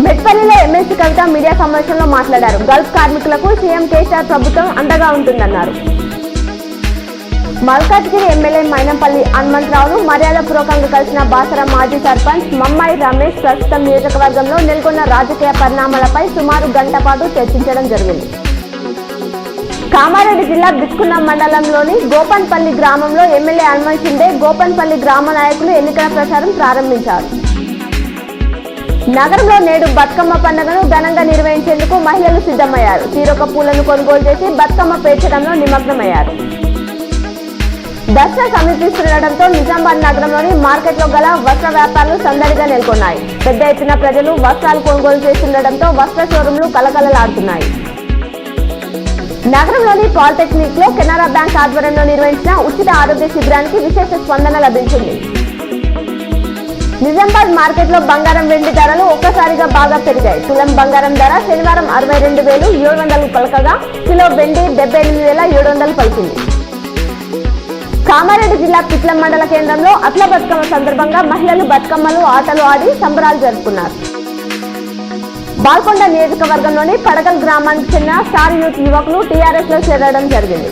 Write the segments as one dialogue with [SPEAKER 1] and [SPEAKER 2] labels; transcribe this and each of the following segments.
[SPEAKER 1] మెట్పల్లిలో MLC కవిత media సమావేశంలో మాట్లాడారు. Gulf కార్మికులకు సీఎం కేసీఆర్ ప్రభుత్వం అండగా ఉంటుందన్నారు. మల్కాజ్గిరి ఎమ్మెల్యే మైనంపల్లి హనుమంతరావును మర్యాదపూర్వకంగా కలిసిన బాసర మాజీ సర్పంచ్ మమ్మాయి రమేష్ ప్రస్తుతం నియోజకవర్గంలో నెలకొన్న రాజకీయ పరిణామాలపై సుమారు గంట పాటు చర్చించడం జరిగింది. కామారెడ్డి జిల్లా బిచ్కున్న మండలంలోని గోపన్పల్లి గ్రామంలో ఎమ్మెల్యే హనుమంత్ షిండే గోపన్పల్లి గ్రామ నాయకులు ఎన్నికల ప్రచారం ప్రారంభించారు. నగరంలో నేడు బతుకమ్మ పండుగను ఘనంగా నిర్వహించేందుకు మహిళలు సిద్ధమయ్యారు. తీరొక పూలను కొనుగోలు చేసి బతుకమ్మ పేర్చడంలో నిమగ్నమయ్యారు. దసరా సమీపిస్తుండటంతో నిజామాబాద్ నగరంలోని మార్కెట్లో గల వస్త్ర వ్యాపారాలు సందడిగా నెలకొన్నాయి. పెద్ద ఎత్తున ప్రజలు వస్త్రాలు కొనుగోలు చేస్తుండటంతో వస్త్ర షోరూంలు కలకలలాడుతున్నాయి. నగరంలోని పాలిటెక్నిక్ లో కెనరా బ్యాంక్ ఆధ్వర్యంలో నిర్వహించిన ఉచిత ఆరోగ్య శిబిరానికి విశేష స్పందన లభించింది. నిజామాబాద్ మార్కెట్ లో బంగారం వెండి ధరలు ఒక్కసారిగా బాగా పెరిగాయి. తులం బంగారం ధర శనివారం 62,700 పలకగా కిలో వెండి 78,700 పలికింది. కామారెడ్డి జిల్లా పిట్ల మండల కేంద్రంలో అట్ల బతుకమ్మ సందర్భంగా మహిళలు బతుకమ్మలు ఆటలు ఆడి సంబరాలు జరుపుకున్నారు. బాల్కొండ నియోజకవర్గంలోని పడగల్ గ్రామానికి చెందిన స్టార్ యూత్ యువకులు టీఆర్ఎస్ లో చేరడం జరిగింది.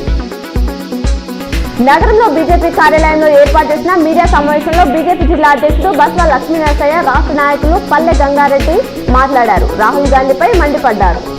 [SPEAKER 1] నగరంలో బీజేపీ కార్యాలయంలో ఏర్పాటు చేసిన మీడియా సమావేశంలో బీజేపీ జిల్లా అధ్యక్షుడు బస్వ లక్ష్మీనరసయ్య, రాష్ట్ర నాయకులు పల్లె గంగారెడ్డి మాట్లాడారు. రాహుల్ గాంధీపై మండిపడ్డారు.